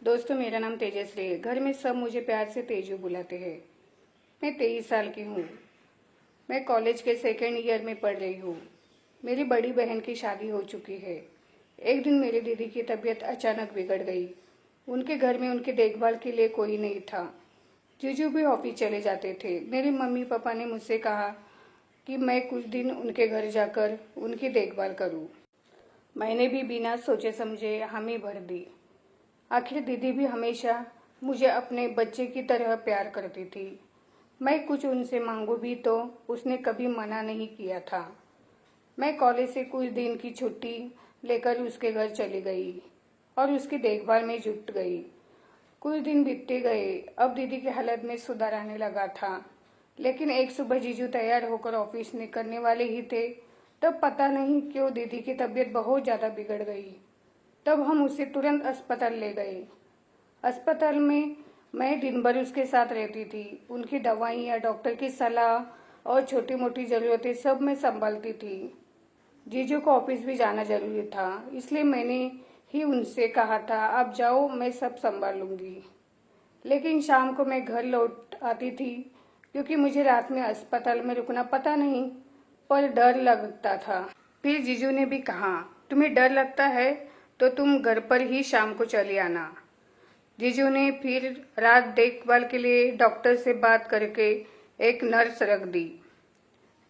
दोस्तों, मेरा नाम तेजश्री है। घर में सब मुझे प्यार से तेजू बुलाते हैं। मैं 23 साल की हूँ। मैं कॉलेज के सेकेंड ईयर में पढ़ रही हूँ। मेरी बड़ी बहन की शादी हो चुकी है। एक दिन मेरी दीदी की तबीयत अचानक बिगड़ गई। उनके घर में उनकी देखभाल के लिए कोई नहीं था। जीजू भी ऑफिस चले जाते थे। मेरे मम्मी पापा ने मुझसे कहा कि मैं कुछ दिन उनके घर जाकर उनकी देखभाल करूँ। मैंने भी बिना सोचे समझे हामी भर दी। आखिर दीदी भी हमेशा मुझे अपने बच्चे की तरह प्यार करती थी। मैं कुछ उनसे मांगू भी तो उसने कभी मना नहीं किया था। मैं कॉलेज से कुछ दिन की छुट्टी लेकर उसके घर चली गई और उसकी देखभाल में जुट गई। कुछ दिन बीतते गए। अब दीदी की हालत में सुधार आने लगा था। लेकिन एक सुबह जीजू तैयार होकर ऑफिस निकलने वाले ही थे, तब पता नहीं क्यों दीदी की तबीयत बहुत ज़्यादा बिगड़ गई। तब हम उसे तुरंत अस्पताल ले गए। अस्पताल में मैं दिन भर उसके साथ रहती थी। उनकी दवाइयाँ, डॉक्टर की सलाह और छोटी मोटी ज़रूरतें सब मैं संभालती थी। जीजू को ऑफिस भी जाना जरूरी था, इसलिए मैंने ही उनसे कहा था, आप जाओ, मैं सब संभाल लूँगी। लेकिन शाम को मैं घर लौट आती थी, क्योंकि मुझे रात में अस्पताल में रुकना पता नहीं पर डर लगता था। फिर जीजू ने भी कहा, तुम्हें डर लगता है तो तुम घर पर ही शाम को चली आना। जीजू ने फिर रात देखभाल के लिए डॉक्टर से बात करके एक नर्स रख दी।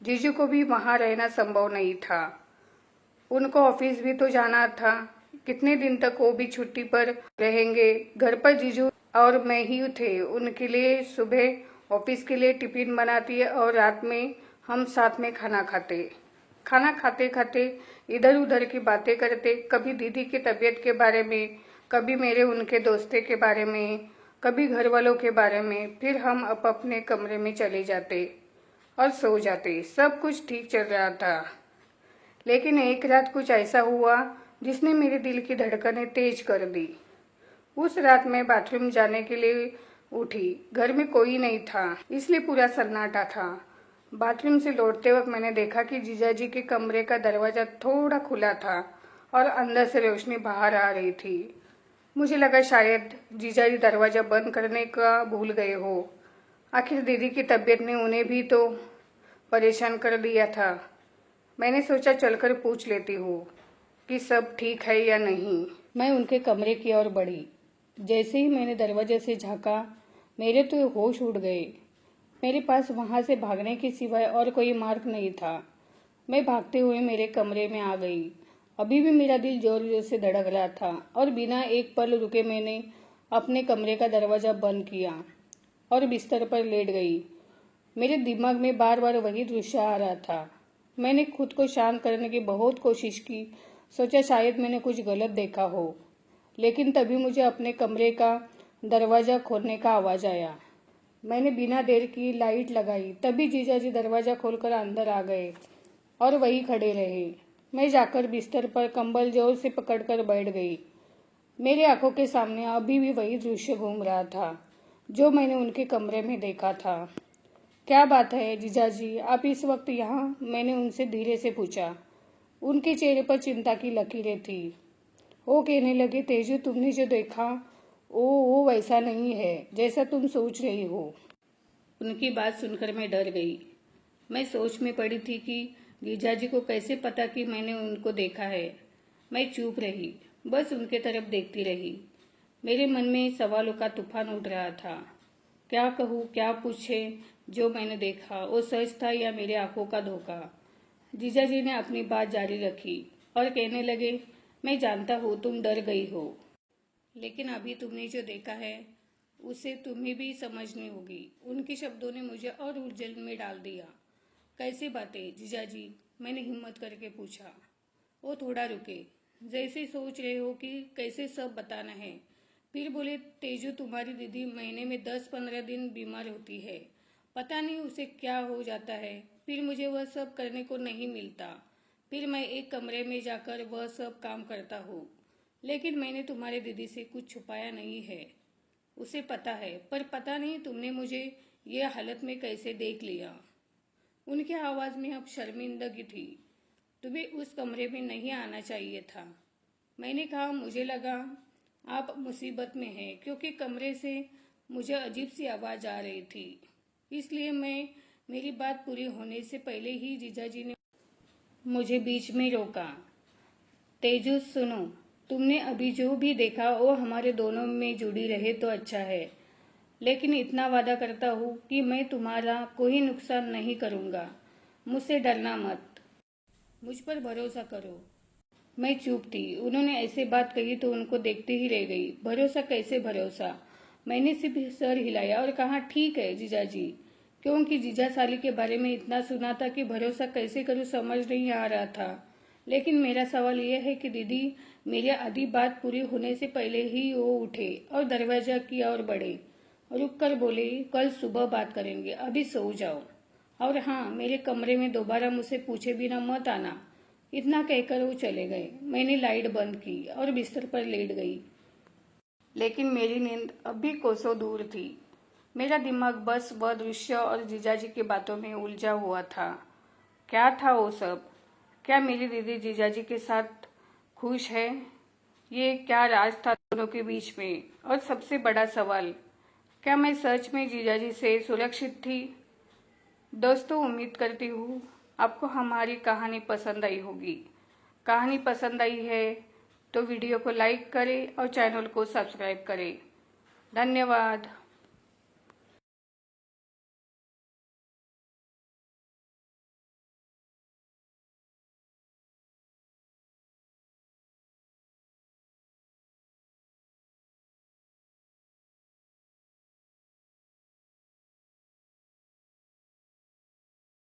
जीजू को भी वहाँ रहना संभव नहीं था। उनको ऑफिस भी तो जाना था। कितने दिन तक वो भी छुट्टी पर रहेंगे। घर पर जीजू और मैं ही थे। उनके लिए सुबह ऑफिस के लिए टिफिन बनाती है और रात में हम साथ में खाना खाते। खाना खाते खाते इधर उधर की बातें करते, कभी दीदी की तबीयत के बारे में, कभी मेरे उनके दोस्ते के बारे में, कभी घर वालों के बारे में। फिर हम अपने कमरे में चले जाते और सो जाते। सब कुछ ठीक चल रहा था। लेकिन एक रात कुछ ऐसा हुआ जिसने मेरे दिल की धड़कनें तेज कर दी। उस रात मैं बाथरूम जाने के लिए उठी। घर में कोई नहीं था, इसलिए पूरा सन्नाटा था। बाथरूम से लौटते वक्त मैंने देखा कि जीजाजी के कमरे का दरवाजा थोड़ा खुला था और अंदर से रोशनी बाहर आ रही थी। मुझे लगा शायद जीजाजी दरवाजा बंद करने का भूल गए हो। आखिर दीदी की तबीयत ने उन्हें भी तो परेशान कर दिया था। मैंने सोचा चलकर पूछ लेती हूँ कि सब ठीक है या नहीं। मैं उनके कमरे की ओर बढ़ी। जैसे ही मैंने दरवाजे से झांका, मेरे तो होश उड़ गए। मेरे पास वहां से भागने के सिवाय और कोई मार्ग नहीं था। मैं भागते हुए मेरे कमरे में आ गई। अभी भी मेरा दिल जोर जोर से धड़क रहा था और बिना एक पल रुके मैंने अपने कमरे का दरवाजा बंद किया और बिस्तर पर लेट गई। मेरे दिमाग में बार बार वही दृश्य आ रहा था। मैंने खुद को शांत करने की बहुत कोशिश की। सोचा शायद मैंने कुछ गलत देखा हो। लेकिन तभी मुझे अपने कमरे का दरवाजा खोलने का आवाज आया। मैंने बिना देर की लाइट लगाई। तभी जीजाजी दरवाजा खोलकर अंदर आ गए और वहीं खड़े रहे। मैं जाकर बिस्तर पर कंबल जोर से पकड़कर बैठ गई। मेरी आंखों के सामने अभी भी वही दृश्य घूम रहा था जो मैंने उनके कमरे में देखा था। क्या बात है जीजाजी, आप इस वक्त यहाँ? मैंने उनसे धीरे से पूछा। उनके चेहरे पर चिंता की लकीरें थी। वो कहने लगे, तेजू, तुमने जो देखा वो वैसा नहीं है जैसा तुम सोच रही हो। उनकी बात सुनकर मैं डर गई। मैं सोच में पड़ी थी कि जीजाजी को कैसे पता कि मैंने उनको देखा है। मैं चुप रही, बस उनके तरफ देखती रही। मेरे मन में सवालों का तूफान उठ रहा था। क्या कहूँ, क्या पूछे? जो मैंने देखा वो सच था या मेरे आंखों का धोखा? जीजाजी ने अपनी बात जारी रखी और कहने लगे, मैं जानता हूँ तुम डर गई हो, लेकिन अभी तुमने जो देखा है उसे तुम्हें भी समझनी होगी। उनके शब्दों ने मुझे और उलझन में डाल दिया। कैसी बातें जीजाजी? मैंने हिम्मत करके पूछा। वो थोड़ा रुके, जैसे सोच रहे हो कि कैसे सब बताना है। फिर बोले, तेजू, तुम्हारी दीदी महीने में 10-15 दिन बीमार होती है। पता नहीं उसे क्या हो जाता है। फिर मुझे वह सब करने को नहीं मिलता। फिर मैं एक कमरे में जाकर वह सब काम करता हूँ। लेकिन मैंने तुम्हारी दीदी से कुछ छुपाया नहीं है। उसे पता है, पर पता नहीं तुमने मुझे ये हालत में कैसे देख लिया। उनकी आवाज़ में अब शर्मिंदगी थी। तुम्हें उस कमरे में नहीं आना चाहिए था। मैंने कहा, मुझे लगा आप मुसीबत में हैं, क्योंकि कमरे से मुझे अजीब सी आवाज़ आ रही थी। इसलिए मेरी बात पूरी होने से पहले ही जीजाजी ने मुझे बीच में रोका। तेजू सुनो, तुमने अभी जो भी देखा वो हमारे दोनों में जुड़ी रहे तो अच्छा है, लेकिन इतना वादा करता हूँ कि मैं तुम्हारा कोई नुकसान नहीं करूँगा। मुझसे डरना मत, मुझ पर भरोसा करो। मैं चुप थी। उन्होंने ऐसे बात कही तो उनको देखते ही रह गई। भरोसा कैसे भरोसा? मैंने सिर्फ सर हिलाया और कहा ठीक है जीजाजी, क्योंकि जीजा साली के बारे में इतना सुना था कि भरोसा कैसे करूं समझ नहीं आ रहा था। लेकिन मेरा सवाल यह है कि दीदी मेरी आधी बात पूरी होने से पहले ही वो उठे और दरवाजा की ओर बढ़े, रुक कर बोले कल सुबह बात करेंगे, अभी सो जाओ। और हाँ, मेरे कमरे में दोबारा मुझसे पूछे बिना मत आना। इतना कहकर वो चले गए। मैंने लाइट बंद की और बिस्तर पर लेट गई। लेकिन मेरी नींद अब भी कोसों दूर थी। मेरा दिमाग बस वह दृश्य और जीजाजी की बातों में उलझा हुआ था। क्या था वो सब? क्या मेरी दीदी जीजाजी के साथ खुश है? ये क्या राज था दोनों के बीच में? और सबसे बड़ा सवाल, क्या मैं सच में जीजाजी से सुरक्षित थी? दोस्तों, उम्मीद करती हूँ आपको हमारी कहानी पसंद आई होगी। कहानी पसंद आई है तो वीडियो को लाइक करें और चैनल को सब्सक्राइब करें। धन्यवाद।